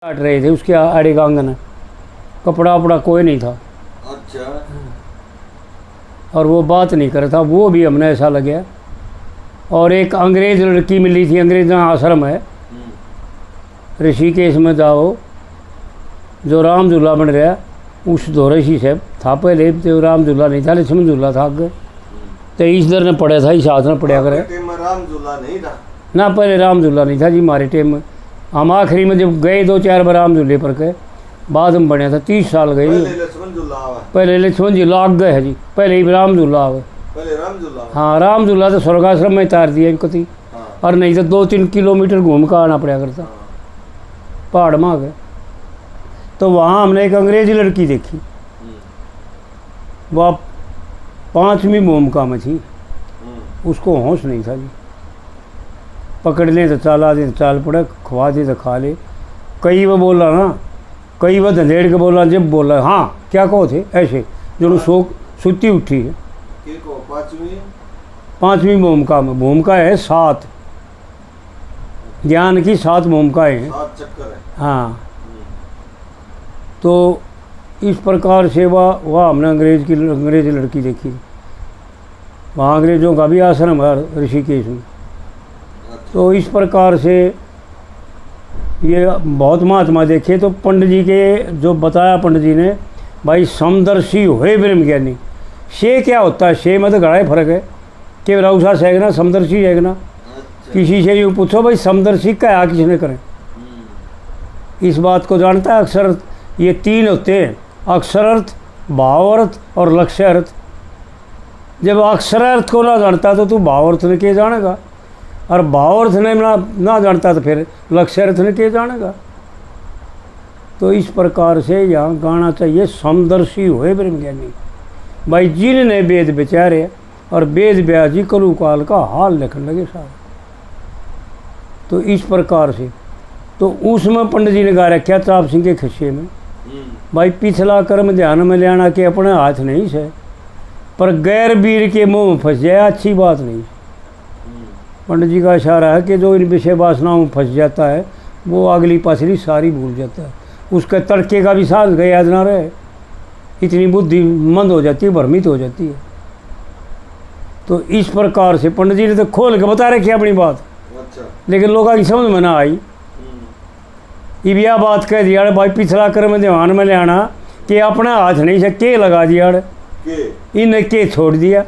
काट रहे थे उसके आड़े का आंगन, कपड़ा वपड़ा कोई नहीं था। अच्छा। और वो बात नहीं कर रहा था, वो भी हमने ऐसा लगे। और एक अंग्रेज़ लड़की मिली थी, अंग्रेज़ आश्रम है ऋषिकेश में, जाओ जो राम झूला बन रहा उस दौरे से था। पहले तो राम झूला नहीं था, लक्ष्मण झूला था आगे। तो इस दर ने पड़ा था, इस हाथ में पड़ा करे राम झूला नहीं था ना, पहले राम झूला नहीं था जी हमारे टाइम में। हम आखिरी में जब गए 2-4 बार राम झूले पर गए, बाद में बनया था 30 साल गए। पहले लक्ष्मण झूला आग गए है जी, पहले ही राम झूला आवे। हाँ, राम झूला तो स्वर्गाश्रम में तार दिया इनको थी। और नहीं तो 2-3 किलोमीटर घूम कर आना पड़ा करता, पहाड़ में आ गए। तो वहाँ हमने एक अंग्रेजी लड़की देखी, वह 5वीं भूमिका में थी। उसको होश नहीं था जी, पकड़ ले तो चाल आदि तो चाल पड़े, खवा दे तो खा ले। कई वो बोला ना, कई वो धंधेड़ के बोला, जब बोला हाँ क्या कहो थे ऐसे जो शोक सुती उठी है। 5वीं भूमिका में, भूमिका है 7, ज्ञान की 7 भूमिकाएँ हैं। 7 चक्कर है। हाँ, तो इस प्रकार से वह हमने अंग्रेजी लड़की देखी। वहाँ अंग्रेज़ों का भी आश्रम है ऋषिकेश में। तो इस प्रकार से ये बहुत महात्मा देखे। तो पंडित जी के जो बताया पंडित जी ने, भाई समदर्शी हुए ब्रह्म ज्ञानी। से क्या होता है, से में तो घड़ा ही फर्क है कि रऊसा सेगना समदर्शी सेगना। किसी से यूँ पूछो भाई समदर्शी क्या किसने करें, इस बात को जानता है। अक्षर ये 3 होते हैं, अक्षरार्थ, भावार्थ और लक्ष्य अर्थ। जब अक्षरार्थ को ना जानता तो तू भावार्थ ने क्या जानेगा, और भावार्थ ने ना जानता तो फिर लक्ष्य अर्थ ने क्या जानेगा। तो इस प्रकार से यहाँ गाना चाहिए समदर्शी हुए ब्रह्मज्ञानी। भाई जिनने वेद विचारे और वेद व्याजी कलु काल का हाल लिखने लगे सारे। तो इस प्रकार से तो उसमें पंडित जी ने गा रखा चाप सिंह के खिस्से में, भाई पिछला कर्म ध्यान में ले आना के अपने हाथ नहीं से, पर गैर वीर के मुंह में फंस जाए अच्छी बात नहीं। पंडित जी का इशारा है कि जो इन विषय वासनाओं में फंस जाता है वो अगली पाछली सारी भूल जाता है, उसके तड़के का भी साथ गए याद ना रहे, इतनी बुद्धि मंद हो जाती है, भ्रमित हो जाती है। तो इस प्रकार से पंडित जी ने तो खोल के बता रखी अपनी बात। अच्छा। लेकिन लोगों की समझ में ना आई। अब यह बात कह दिया भाई पिछला कर्म ध्यान में ले आना कि अपना हाथ नहीं से के लगा दिया, इन्हें के छोड़ दिया,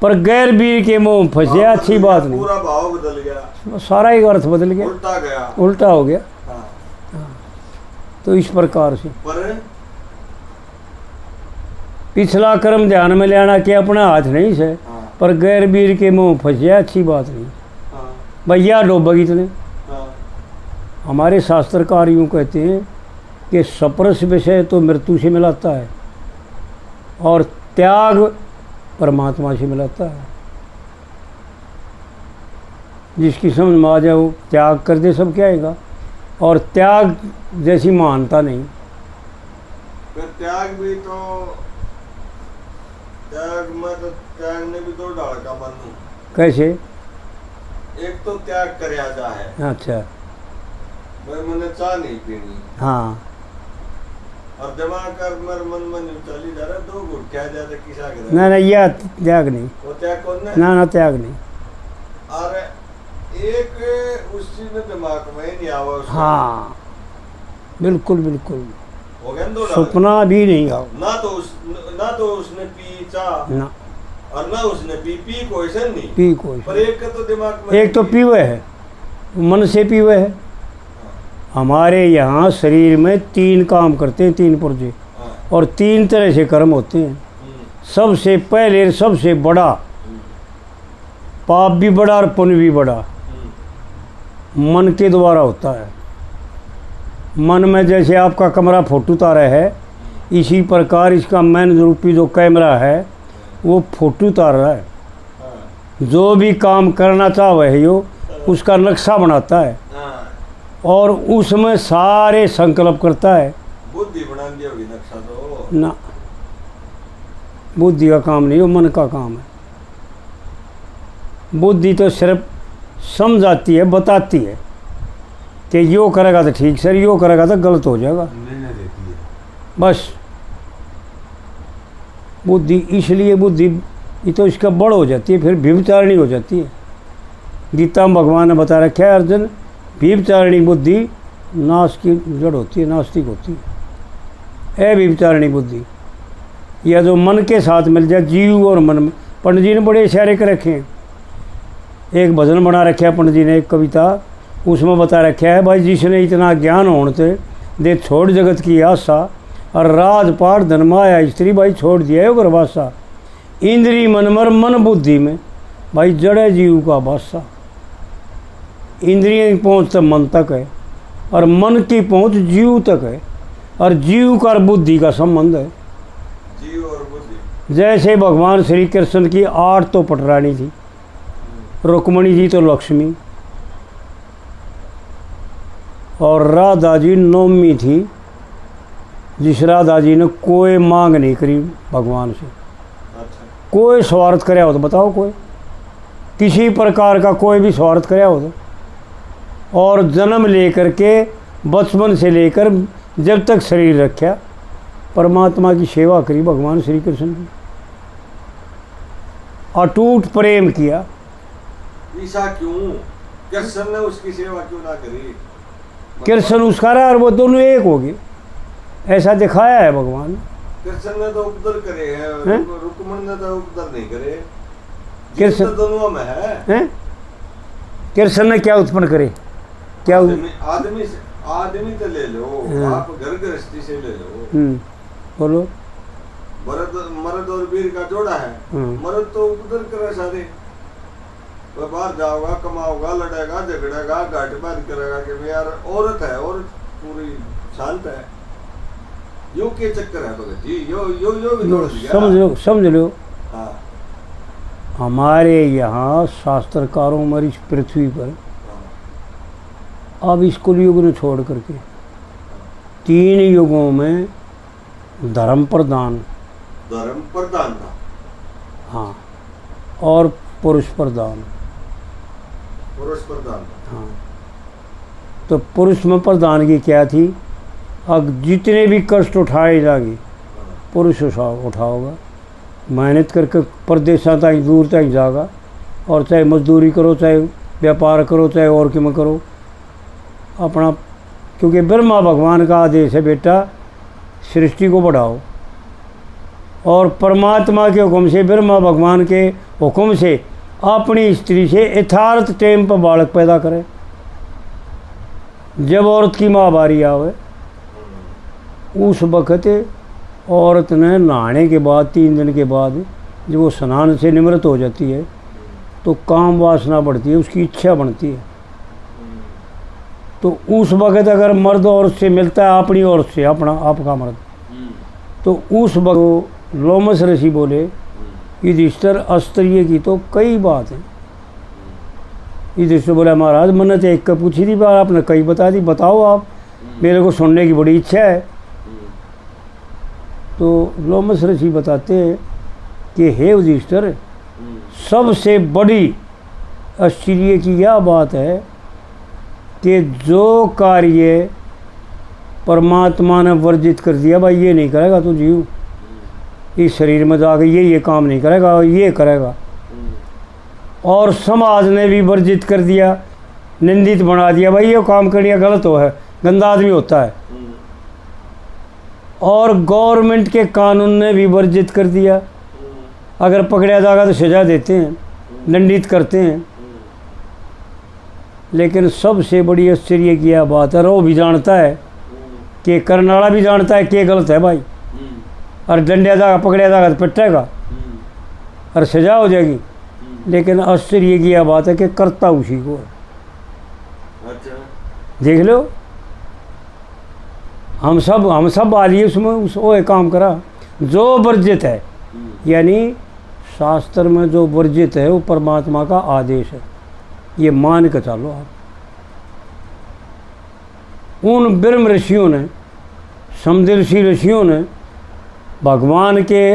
पर गैर वीर के मुंह में फंसे अच्छी बात नहीं। पूरा भाव बदल गया, सारा ही अर्थ बदल गया, उल्टा हो गया। हाँ। तो इस प्रकार से पर पिछला कर्म ध्यान में ले आना कि अपना हाथ नहीं से, पर गैर वीर के मुंह में फंसे अच्छी बात नहीं। भैया डोबगी इतने हमारे शास्त्रकार यूँ कहते हैं कि सप्रस विषय तो मृत्यु से मिलाता है और त्याग परमात्मा से मिलाता है। जिसकी समझ में आ जाए वो त्याग कर दे, सब क्या आएगा। और त्याग जैसी महानता नहीं। त्याग भी तो, त्याग में तो त्याग ने भी 2 ढाल का मानू। कैसे? एक तो त्याग करया जा है। अच्छा। मैंने चाह नहीं पीनी। हाँ। और जमा कर मर मन मन चली जा रहा 2 घुट क्या जाते किसा करे। ना यह त्याग नहीं। वो त्याग कौन है? ना त्याग नहीं। अरे एक उसी में दिमाग में नहीं आवा। हाँ बिल्कुल बिल्कुल, हो गया 2 सपना भी नहीं आओ। ना तो उसने पी चाह ना, और ना उसने पी कोई से नहीं पी कोई। पर एक का तो दिमाग में, एक तो पीवे है, मन से पीवे है। हमारे यहाँ शरीर में 3 काम करते हैं, 3 पुर्जे, और 3 तरह से कर्म होते हैं। सबसे पहले सबसे बड़ा, पाप भी बड़ा और पुण्य भी बड़ा, मन के द्वारा होता है। मन में जैसे आपका कमरा फोटो उतारा है, इसी प्रकार इसका मैन रूपी जो कैमरा है वो फोटो उतार रहा है। जो भी काम करना चाहे है यो उसका नक्शा बनाता है और उसमें सारे संकल्प करता है। बुद्धि बना दिया होगी नक्शा तो ना, बुद्धि का काम नहीं, वो मन का काम है। बुद्धि तो सिर्फ समझाती है, बताती है, कि यो करेगा तो ठीक सर, यो करेगा तो गलत हो जाएगा। निर्णय देती है। बस बुद्धि, इसलिए बुद्धि ये तो इसका बड़ हो जाती है, फिर व्यभिचारिणी हो जाती है। गीता में भगवान ने बता रखा है अर्जुन, व्यभिचारिणी बुद्धि नाश की जड़ होती है, नास्तिक होती है। व्यभिचारिणी बुद्धि या जो मन के साथ मिल जाए, जीव और मन में। पंडित जी ने बड़े इशारे कर रखे हैं। एक भजन बना रखा है पंडित जी ने, एक कविता, उसमें बता रखा है भाई, जिसने इतना ज्ञान होने दे छोड़ जगत की आशा, और राजपाट धनमाया स्त्री भाई छोड़ दिया है गर्भाशा। इंद्री मनमर मन बुद्धि में भाई जड़े जीव का बादशाह। इंद्रियों की पहुँच तो मन तक है, और मन की पहुँच जीव तक है, और जीव का बुद्धि का संबंध है। जीव और बुद्धि। जैसे भगवान श्री कृष्ण की 8 तो पटरानी थी, रुक्मणी जी तो लक्ष्मी, और राधा जी नौमी थी, जिस राधा जी ने कोई मांग नहीं करी भगवान से। अच्छा। कोई स्वार्थ कराया हो तो बताओ, कोई किसी प्रकार का कोई भी स्वार्थ कराया हो तो। और जन्म लेकर के बचपन से लेकर जब तक शरीर रखा, परमात्मा की सेवा करी भगवान श्री कृष्ण की, अटूट प्रेम किया। ऐसा क्यों? कृष्ण ने उसकी सेवा क्यों ना करी? कृष्ण उसका रहा और वो दोनों एक हो गए, ऐसा दिखाया है भगवान। कृष्ण ने तो उपद्र करे हैं, रुक्मणी ने तो उपद्र नहीं करे। कृष्ण तो दोनों में है। कृष्ण ने क्या उत्पन्न करे? क्या आदमी तो ले लो, आप घर गृहस्थी से ले लो। बोलो। मर्द और वीर का जोड़ा है। मर्द तो उपद्र करे सारे, वह बाहर जाओगा, कमाओगा, लड़ेगा, झगड़ेगा, घाट बात करेगा कि मैं यार औरत है, औरत पूरी शांत है। यो के चक्कर है भगत जी, समझ लो। हाँ। हमारे यहाँ शास्त्रकारों में इस पृथ्वी पर अब इस कुलयुग ने छोड़ करके 3 युगों में धर्म प्रधान था। हाँ, और पुरुष प्रधान। हाँ, तो पुरुष में प्रधानगी क्या थी? अब जितने भी कष्ट उठाए जाएंगे पुरुष उठाओगा, मेहनत करके प्रदेशा तक दूर तक जाएगा, और चाहे मजदूरी करो, चाहे व्यापार करो, चाहे और क्यों करो अपना, क्योंकि ब्रह्मा भगवान का आदेश है बेटा सृष्टि को बढ़ाओ, और परमात्मा के हुक्म से, ब्रह्मा भगवान के हुक्म से अपनी स्त्री से यथार्थ टाइम पर बालक पैदा करे। जब औरत की माहवारी आवे उस वक़्त औरत ने नहाने के बाद 3 दिन के बाद जब वो स्नान से निवृत्त हो जाती है तो काम वासना बढ़ती है, उसकी इच्छा बनती है। तो उस वक़्त अगर मर्द औरत से मिलता है, अपनी औरत से, अपना आपका मर्द, तो उस वक्त लोमस ऋषि बोले युधिष्ठिर अस्त्रीय की तो कई बात है। युधिष्ठिर बोला महाराज मैंने तो एक का पूछी थी बार, आपने कई बता दी, बताओ आप, मेरे को सुनने की बड़ी इच्छा है। तो लोमस ऋषि बताते हैं कि हे युधिष्ठिर, सबसे बड़ी आश्चर्य की यह बात है कि जो कार्य परमात्मा ने वर्जित कर दिया, भाई ये नहीं करेगा तो जीव, इस शरीर में जाकर ये काम नहीं करेगा, ये करेगा, और समाज ने भी वर्जित कर दिया, निंदित बना दिया, भाई ये काम करना गलत हो है, गंदा आदमी होता है, और गवर्नमेंट के कानून ने भी वर्जित कर दिया, अगर पकड़ा जाएगा तो सजा देते हैं, दंडित करते हैं। लेकिन सबसे बड़ी आश्चर्य की यह बात है, वो भी जानता है कि करने वाला भी जानता है कि गलत है भाई, और दंडिया जाएगा, पकड़ा जाएगा तो पिटेगा और सजा हो जाएगी, लेकिन आश्चर्य की यह बात है कि करता उसी को है। देख लो, हम सब वाली उसमें वो एक काम करा जो वर्जित है, यानी शास्त्र में जो वर्जित है वो परमात्मा का आदेश है, ये मान के चलो आप। उन ब्रह्म ऋषियों ने, समदर्शी ऋषियों ने भगवान के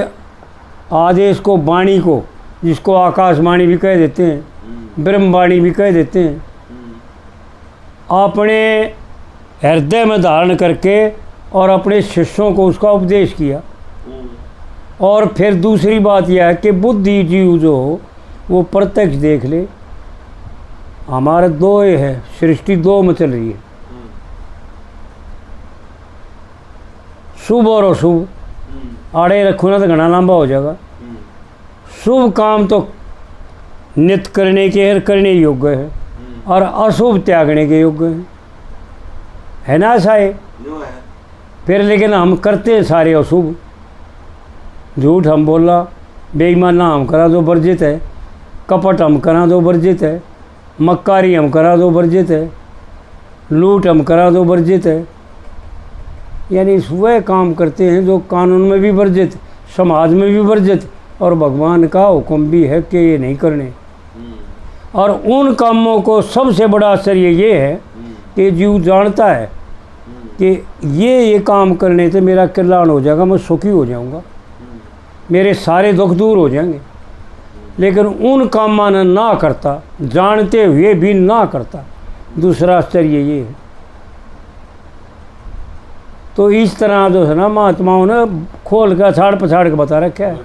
आदेश को, वाणी को, जिसको आकाशवाणी भी कह देते हैं, ब्रह्मवाणी भी कह देते हैं, अपने हृदय में धारण करके और अपने शिष्यों को उसका उपदेश किया। और फिर दूसरी बात यह है कि बुद्धि जीव जो हो वो प्रत्यक्ष देख ले। हमारे दो ये है, सृष्टि दो में चल रही है, शुभ और अशुभ। आड़े रखो ना तो घना लंबा हो जाएगा। शुभ काम तो नित्य करने के और करने योग्य है, और अशुभ त्यागने के योग्य है ना ऐसा है। फिर लेकिन हम करते हैं सारे अशुभ। झूठ हम बोला, बेईमाना हम करा दो वर्जित है, कपट हम करा दो वर्जित है, मक्कारी हम करा दो वर्जित है, लूट हम करा दो वर्जित है। यानी वह काम करते हैं जो कानून में भी वर्जित, समाज में भी वर्जित, और भगवान का हुक्म भी है कि ये नहीं करने। और उन कामों को सबसे बड़ा आश्चर्य ये है कि जीव जानता है कि ये काम करने से मेरा कल्याण हो जाएगा, मैं सुखी हो जाऊंगा, मेरे सारे दुख दूर हो जाएंगे, लेकिन उन कामों ने ना करता, जानते हुए भी ना करता। दूसरा आश्चर्य ये है। तो इस तरह जो है ना महात्माओं ने खोल कर छाड़ पछाड़ के बता रखा है।